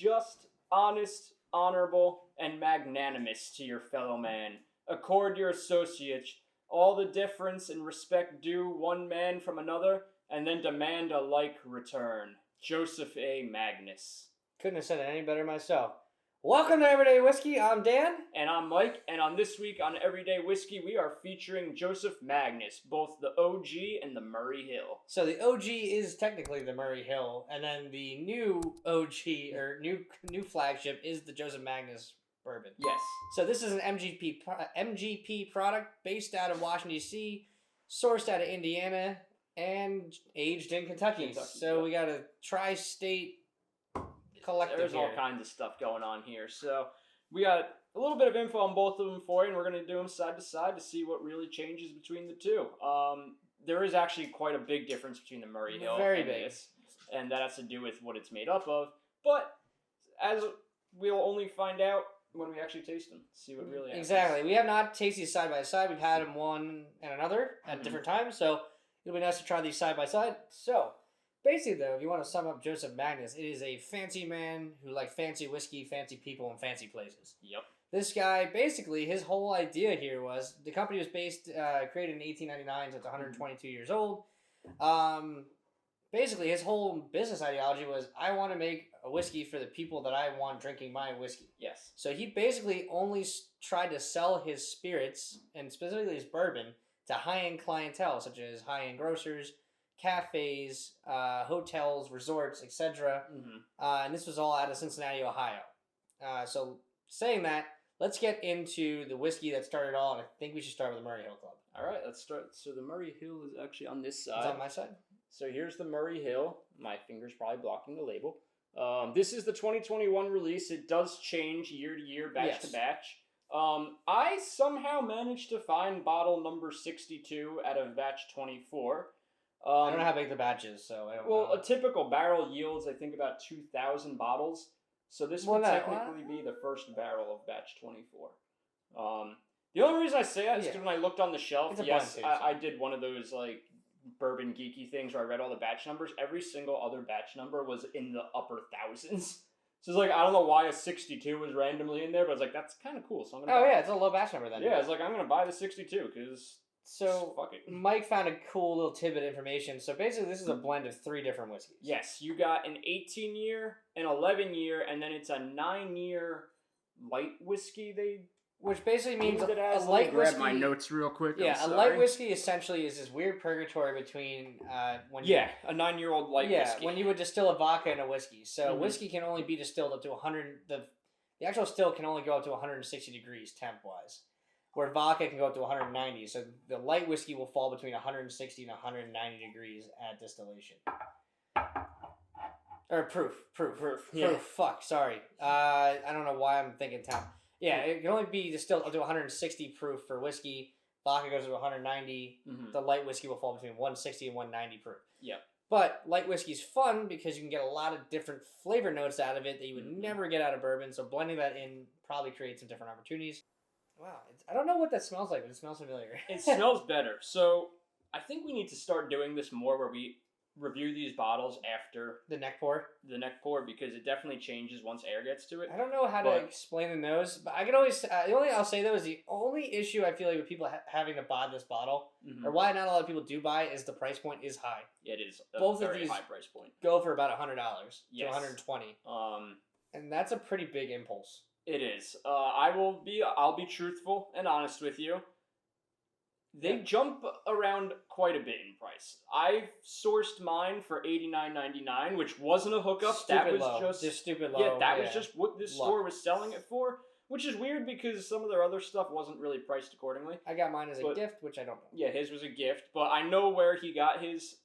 just, honest, honorable, and magnanimous to your fellow man. Accord your associates all the deference and respect due one man from another, and then demand a like return. Joseph A. Magnus. Couldn't have said it any better myself. Welcome to Everyday Whiskey. I'm Dan. And I'm Mike, and on this week on Everyday Whiskey, we are featuring Joseph Magnus, both the OG and the Murray Hill. So the OG is technically the Murray Hill, and then the new OG, or new flagship, is the Joseph Magnus bourbon. Yes. So this is an MGP product based out of Washington, D.C., sourced out of Indiana, and aged in Kentucky. So we got a tri-state collective. There's all kinds of stuff going on here. So we got a little bit of info on both of them for you, and we're going to do them side to side to see what really changes between the two. There is actually quite a big difference between the Murray Hill and this, and that has to do with what it's made up of. But as we'll only find out when we actually taste them, see what really happens. Exactly. We have not tasted these side by side. We've had them one and another at different times, so it'll be nice to try these side by side. So, basically, though, if you want to sum up Joseph Magnus, it is a fancy man who likes fancy whiskey, fancy people, and fancy places. Yep. This guy, basically, his whole idea here was, the company was created in 1899, so it's 122 years old. Basically, his whole business ideology was, I want to make a whiskey for the people that I want drinking my whiskey. Yes. So he basically only tried to sell his spirits, and specifically his bourbon, to high-end clientele, such as high-end grocers, cafes, hotels, resorts, etc. And this was all out of Cincinnati, Ohio. So saying that, let's get into the whiskey that started all, and I think we should start with the Murray Hill Club. All right, let's start. So the Murray Hill is actually on this side. It's on my side. So here's the Murray Hill. My finger's probably blocking the label. This is the 2021 release. It does change year to year, batch to batch. I somehow managed to find bottle number 62 out of batch 24. I don't know how big the batch is, so I don't know. Well, a typical barrel yields, I think, about 2,000 bottles. So this would technically be the first barrel of batch 24. The only reason I say that is because when I looked on the shelf, yes, I did one of those, like, bourbon geeky things where I read all the batch numbers. Every single other batch number was in the upper thousands. So it's like, I don't know why a 62 was randomly in there, but I was like, that's kind of cool. So I'm gonna it's a low batch number then. Yeah, it's like, I'm going to buy the 62 because... So, fuck it. Mike found a cool little tidbit of information. So basically, this is a blend of 3 different whiskeys. Yes, you got an 18-year, an 11-year, and then it's a 9-year light whiskey. Which basically means a light light whiskey. Grab my notes real quick. Yeah, a light whiskey essentially is this weird purgatory between when you, a 9-year-old light whiskey. Yeah, when you would distill a vodka and a whiskey. So whiskey can only be distilled up to 100. The actual still can only go up to 160 degrees temp wise, where vodka can go up to 190. So the light whiskey will fall between 160 and 190 degrees at distillation. Or proof. Yeah. Fuck, sorry. I don't know why I'm thinking temp. Yeah, it can only be distilled up to 160 proof for whiskey. Vodka goes to 190. The light whiskey will fall between 160 and 190 proof. Yeah. But light whiskey's fun because you can get a lot of different flavor notes out of it that you would never get out of bourbon. So blending that in probably creates some different opportunities. Wow, I don't know what that smells like, but it smells familiar. It smells better. So I think we need to start doing this more where we review these bottles after the neck pour. Because it definitely changes once air gets to it. I don't know how to explain the nose, but I can always. The only thing I'll say though is the only issue I feel like with people having to buy this bottle, or why not a lot of people do buy it, is the price point is high. It is both very of these high price point. Go for about $100 to $120. And that's a pretty big impulse. It is. I'll be truthful and honest with you. They jump around quite a bit in price. I sourced mine for $89.99, which wasn't a hookup. Stupid low. Just stupid low. Yeah, that was just what this store was selling it for, which is weird because some of their other stuff wasn't really priced accordingly. I got mine as a gift, which I don't know. Yeah, his was a gift, but I know where he got his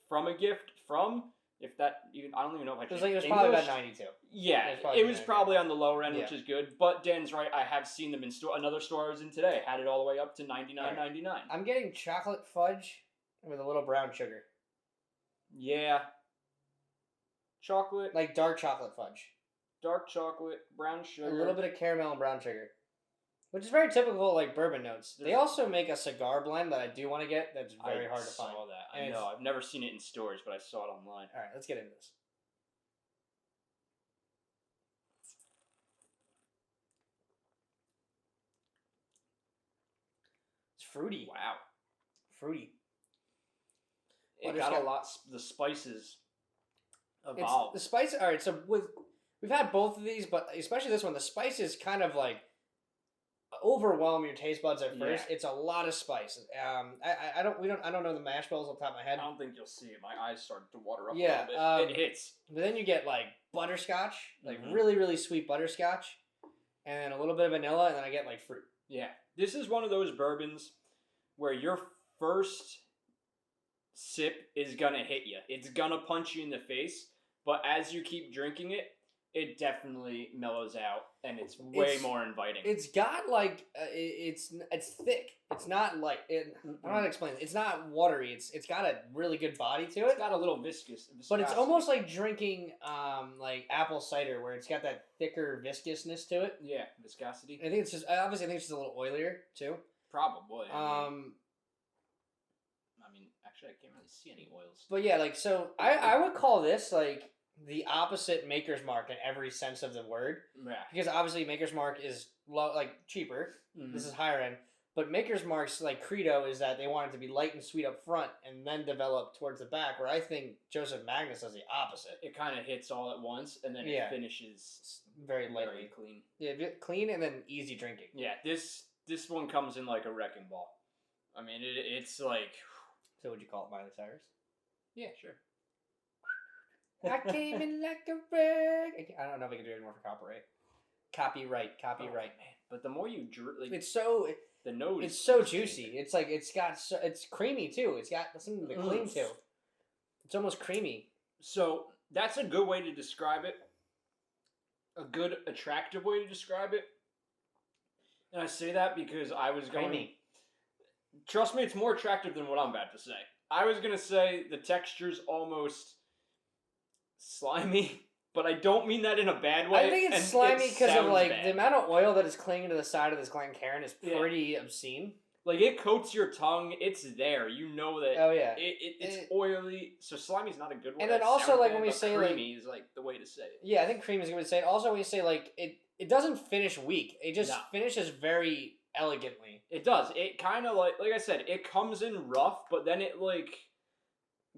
from a gift from. If that even, I don't even know if I can. It was probably about 92. Yeah, it was probably on the lower end, which is good. But Dan's right. I have seen them in store. Another store I was in today had it all the way up to $99.99. I'm getting chocolate fudge with a little brown sugar. Yeah. Chocolate. Like dark chocolate fudge. Dark chocolate, brown sugar. A little bit of caramel and brown sugar. Which is very typical, like, bourbon notes. They also make a cigar blend that I do want to get that's very hard to find. I saw that. I know. I've never seen it in stores, but I saw it online. All right, let's get into this. fruity. Wow. Fruity. It got a lot. The spices evolved. The spice. All right, so we've had both of these, but especially this one, the spices kind of like overwhelm your taste buds at first. Yeah. It's a lot of spice. I don't know the mash bills off the top of my head. I don't think you'll see it. My eyes started to water up a little bit. It hits. But then you get like butterscotch, like really, really sweet butterscotch, and a little bit of vanilla, and then I get like fruit. Yeah. This is one of those bourbons where your first sip is gonna hit you. It's gonna punch you in the face, but as you keep drinking it, it definitely mellows out, and it's way more inviting. It's got like it's thick. It's not like I'm not explaining. It's not watery. It's got a really good body to it. It's got a little viscosity. But it's almost like drinking like apple cider, where it's got that thicker viscousness to it. Yeah, viscosity. I think it's just obviously I think it's just a little oilier too. Probably. I mean, actually, I can't really see any oils. But yeah, like so, I would call this like the opposite Maker's Mark in every sense of the word. Yeah. Because obviously Maker's Mark is cheaper. Mm-hmm. This is higher end. But Maker's Mark's like credo is that they want it to be light and sweet up front and then develop towards the back, where I think Joseph Magnus does the opposite. It kind of hits all at once and then it finishes very lightly. Very clean. Yeah, clean and then easy drinking. Yeah, this one comes in like a wrecking ball. I mean, it's like... So would you call it Miley Cyrus? Yeah, sure. I came in like a wreck. I don't know if I can do it anymore for copyright. Copyright. Oh, man. But the more you drink, like, it's so the nose. It's so juicy. It's like it's creamy too. It's got something to cling to. It's almost creamy. So that's a good way to describe it. A good, attractive way to describe it. And I say that because I was going. Creamy. Trust me, it's more attractive than what I'm about to say. I was gonna say the texture's almost slimy, but I don't mean that in a bad way. I think it's slimy because of like the amount of oil that is clinging to the side of this Glencairn is pretty obscene. Like it coats your tongue, it's there. You know that. Oh yeah. It's oily, so slimy's not a good word. And then also like when we say creamy is like the way to say it. Yeah, I think creamy is a good way to say it. Also when you say like it doesn't finish weak. It just finishes very elegantly. It does. It kind of like I said, it comes in rough, but then it like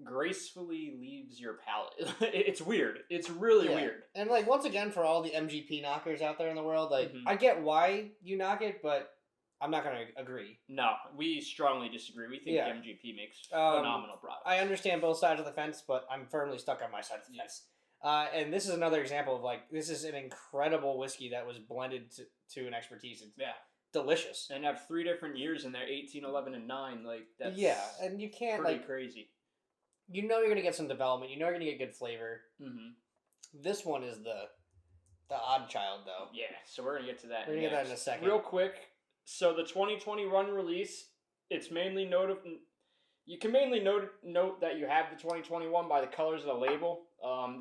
gracefully leaves your palate. It's weird. It's really weird. And like once again, for all the MGP knockers out there in the world, like I get why you knock it, but I'm not going to agree. No, we strongly disagree. We think MGP makes phenomenal products. I understand both sides of the fence, but I'm firmly stuck on my side of the fence. And this is another example of like this is an incredible whiskey that was blended to an expertise. It's delicious. And have 3 different years in there, 18, 11, and 9. Like that's and you can't pretty crazy. You know you're going to get some development. You know you're going to get good flavor. Mm-hmm. This one is the odd child, though. Yeah, so we're going to get to that. We're going to get that in a second. Real quick, so the 2021 release, it's mainly you can mainly note that you have the 2021 by the colors of the label.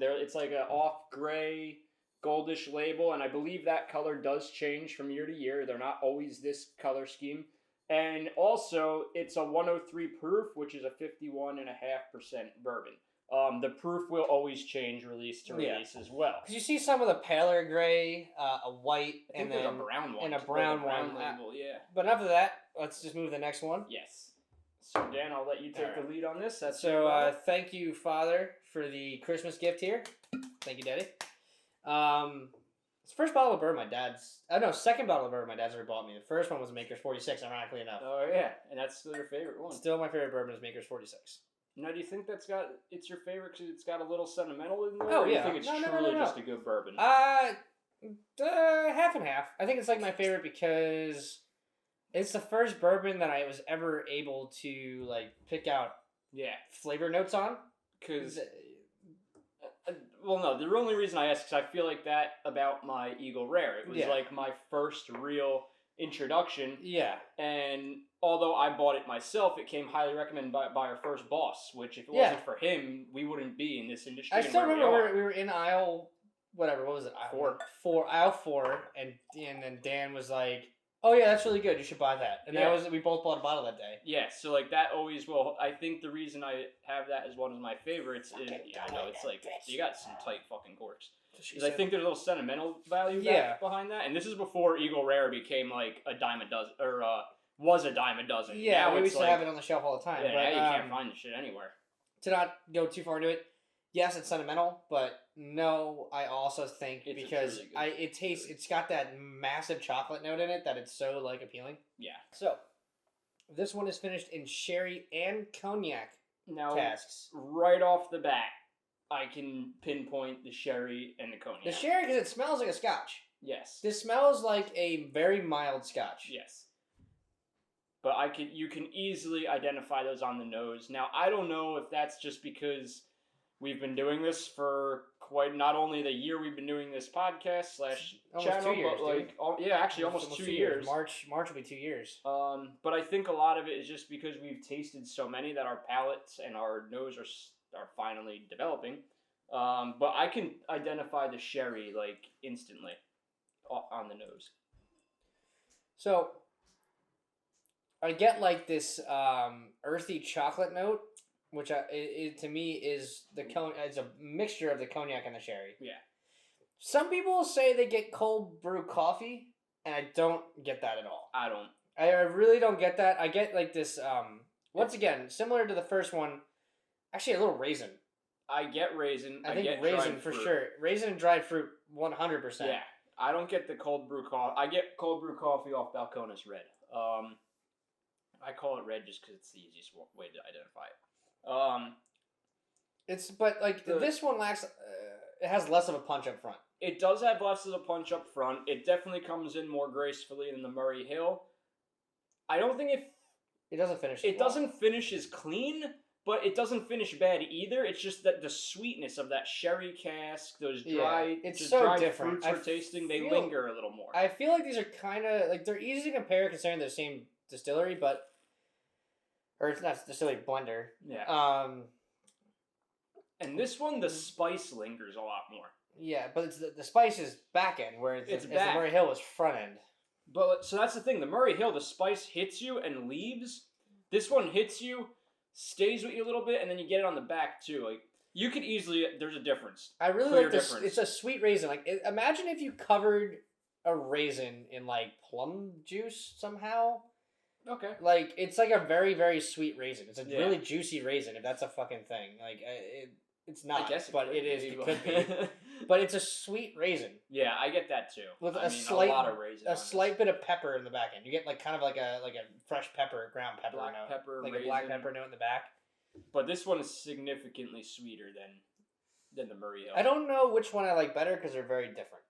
It's like an off gray, goldish label, and I believe that color does change from year to year. They're not always this color scheme. And also, it's a 103 proof, which is a 51.5% bourbon. The proof will always change release to release as well. Because you see some of the paler gray, a white, and then a brown one. And a brown one. Label, yeah. But enough of that. Let's just move to the next one. Yes. So, Dan, I'll let you take the lead on this. Thank you, Father, for the Christmas gift here. Thank you, Daddy. It's the first bottle of bourbon second bottle of bourbon my dad's ever bought me. The first one was Maker's 46, ironically enough. Oh, yeah. And that's still your favorite one. Still my favorite bourbon is Maker's 46. Now, do you think it's your favorite because it's got a little sentimental in there? Oh, or do you think it's truly just a good bourbon? Half and half. I think it's like my favorite because it's the first bourbon that I was ever able to like pick out flavor notes on. Because... Well, no, the only reason I asked is I feel like that about my Eagle Rare. It was like my first real introduction. Yeah. And although I bought it myself, it came highly recommended by our first boss, which if it wasn't for him, we wouldn't be in this industry. I still remember we were in aisle, what was it? Aisle 4, and then Dan was like, oh yeah, that's really good. You should buy that. And we both bought a bottle that day. Yeah, so like that always will. I think the reason I have that as one of my favorites is I know it's like you got some tight fucking corks. Because I think there's a little sentimental value behind that. And this is before Eagle Rare became like a dime a dozen or was a dime a dozen. Yeah, now we used to have it on the shelf all the time. Yeah, but, now you can't find the shit anywhere. To not go too far into it, yes, it's sentimental, but no, I also think it's because it's got that massive chocolate note in it that it's so like appealing. Yeah. So, this one is finished in sherry and cognac casks. Right off the bat, I can pinpoint the sherry and the cognac. The sherry because it smells like a scotch. Yes. This smells like a very mild scotch. Yes. But you can easily identify those on the nose. Now, I don't know if that's just because we've been doing this for not only the year we've been doing this podcast / channel, 2 years, but like, almost 2 years. March will be 2 years. But I think a lot of it is just because we've tasted so many that our palates and our nose are finally developing. But I can identify the sherry like instantly on the nose. So I get like this earthy chocolate note, which to me is it's a mixture of the cognac and the sherry. Yeah. Some people say they get cold brew coffee, and I don't get that at all. I don't. I really don't get that. I get like this. Once again, similar to the first one, actually a little raisin. I get raisin. I think raisin for sure. Raisin and dried fruit, 100%. Yeah. I don't get the cold brew coffee. I get cold brew coffee off Balcones Red. I call it red just because it's the easiest way to identify it. This one lacks. It has less of a punch up front. It does have less of a punch up front. It definitely comes in more gracefully than the Murray Hill. I don't think it doesn't finish. It doesn't finish as clean, but it doesn't finish bad either. It's just that the sweetness of that sherry cask, those dry, it's so dry different. fruits for tasting, they linger a little more. I feel like these are kind of like they're easy to compare considering they're the same distillery, or it's not distillery blender. Yeah. And this one, the spice lingers a lot more. Yeah, but it's the spice is back end, where the Murray Hill was front end. But so that's the thing. The Murray Hill, the spice hits you and leaves. This one hits you, stays with you a little bit, and then you get it on the back too. Like you could easily, there's a difference. I really like this. It's a sweet raisin. Like imagine if you covered a raisin in like plum juice somehow. Okay. Like it's like a very very sweet raisin. It's a really juicy raisin. If that's a fucking thing, like it's not. I guess, but it is. It could be. But it's a sweet raisin. Yeah, I get that too. With a lot of raisin. A slight bit of pepper in the back end. You get like kind of like a fresh pepper, ground pepper black note, pepper, like raisin. A black pepper note in the back. But this one is significantly sweeter than the Murray Hill. I don't know which one I like better because they're very different.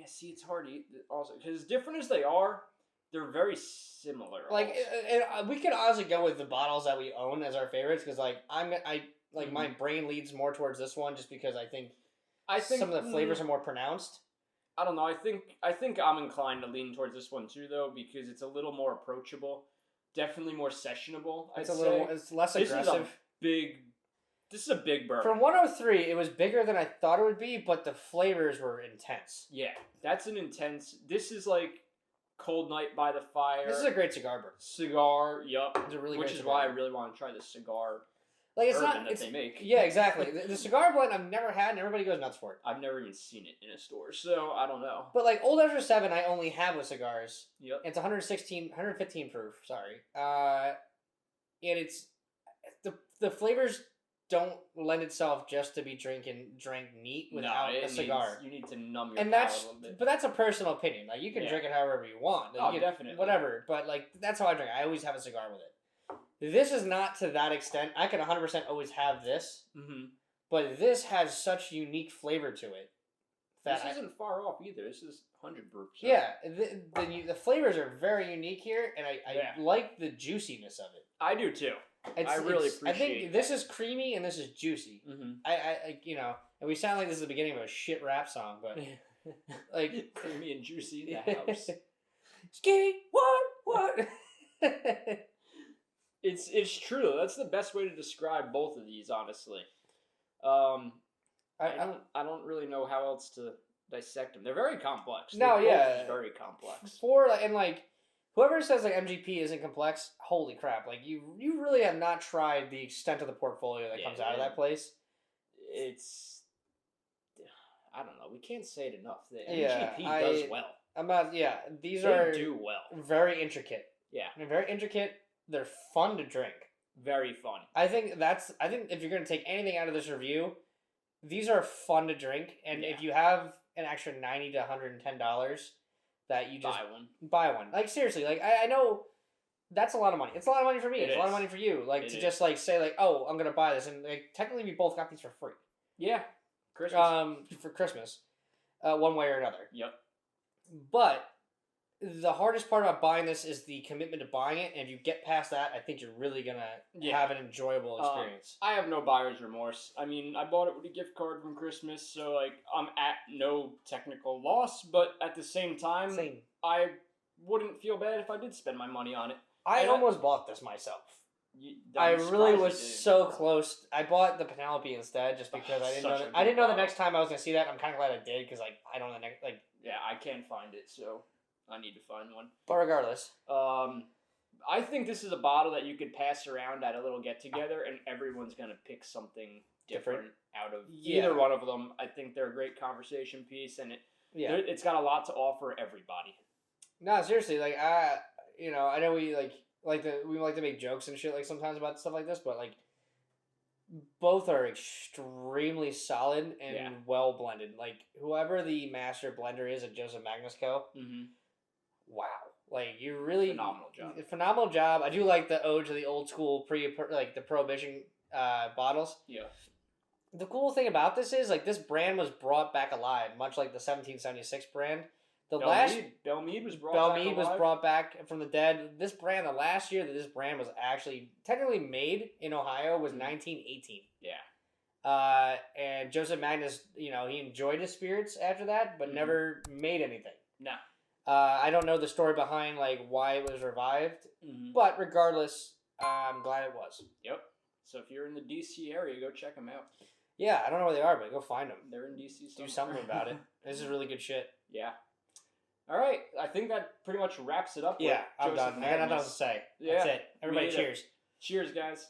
See, it's hard to eat also because as different as they are, they're very similar. Like we could honestly go with the bottles that we own as our favorites because like my brain leads more towards this one just because I think some of the flavors are more pronounced. I don't know. I think I'm inclined to lean towards this one too, though, because it's a little more approachable, definitely more sessionable. It's less aggressive. This is a big bourbon. From 103, it was bigger than I thought it would be, but the flavors were intense. Yeah, that's an intense. This is like Cold Night by the Fire. This is a great cigar bourbon. Cigar, yup. It's a really which great is why I really want to try this cigar. Like it's not that they make. Yeah, exactly. The cigar blend I've never had, and everybody goes nuts for it. I've never even seen it in a store, so I don't know. But like Old Ezra 7, I only have with cigars. Yep. It's 115 proof. Sorry. And it's the flavors don't lend itself just to be drank neat without a cigar. You need to numb your palate a little bit. But that's a personal opinion. Like you can drink it however you want. Like, definitely. Whatever. But like that's how I drink. I always have a cigar with it. This is not to that extent. I can 100% always have this, but this has such unique flavor to it. This isn't far off either. This is 100 proof. So. Yeah, the flavors are very unique here, and I like the juiciness of it. I do too. I really appreciate. I think this is creamy and this is juicy. I and we sound like this is the beginning of a shit rap song, but like creamy and juicy in the house. Ski what? It's true. That's the best way to describe both of these, honestly. I don't really know how else to dissect them. They're very complex. They're very complex. Whoever says like MGP isn't complex, holy crap! Like you really have not tried the extent of the portfolio that comes out of that place. I don't know. We can't say it enough. The MGP does well. These do well. Very intricate. Yeah. They're very intricate. They're fun to drink. Very fun. I think if you're going to take anything out of this review, these are fun to drink. And if you have an extra $90 to $110 that you just buy one. Like, seriously, like, I know that's a lot of money. It's a lot of money for me. It's a lot of money for you. Like, just, like, say, like, oh, I'm going to buy this. And, like, technically we both got these for free. Yeah. Christmas. For Christmas. One way or another. Yep. But the hardest part about buying this is the commitment to buying it, and if you get past that, I think you're really gonna have an enjoyable experience. I have no buyer's remorse. I mean, I bought it with a gift card from Christmas, so like I'm at no technical loss, but at the same time, I wouldn't feel bad if I did spend my money on it. I almost bought this myself. I really was so close. I bought the Penelope instead, just because I didn't know the next time I was gonna see that. I'm kind of glad I did, because like I don't know the next Yeah, I can't find it, so I need to find one. But regardless, I think this is a bottle that you could pass around at a little get together, and everyone's gonna pick something different out of either one of them. I think they're a great conversation piece, and it's got a lot to offer everybody. No, seriously, like I know we like to make jokes and shit like sometimes about stuff like this, but like both are extremely solid and well blended. Like whoever the master blender is at Joseph Magnus Co. Wow, like you really phenomenal job. I do like the ode to the old school the Prohibition bottles. Yeah. The cool thing about this is like this brand was brought back alive, much like the 1776 brand. Belle Meade was brought back from the dead. This brand, the last year that this brand was actually technically made in Ohio was 1918. Yeah. And Joseph Magnus, he enjoyed his spirits after that, but never made anything. No. I don't know the story behind like why it was revived, but regardless, I'm glad it was. Yep. So if you're in the DC area, go check them out. Yeah, I don't know where they are, but go find them. They're in DC somewhere. Do something about it. This is really good shit. Yeah. All right, I think that pretty much wraps it up. Yeah, I'm done. I got nothing else to say. That's it. Everybody, cheers. Cheers, guys.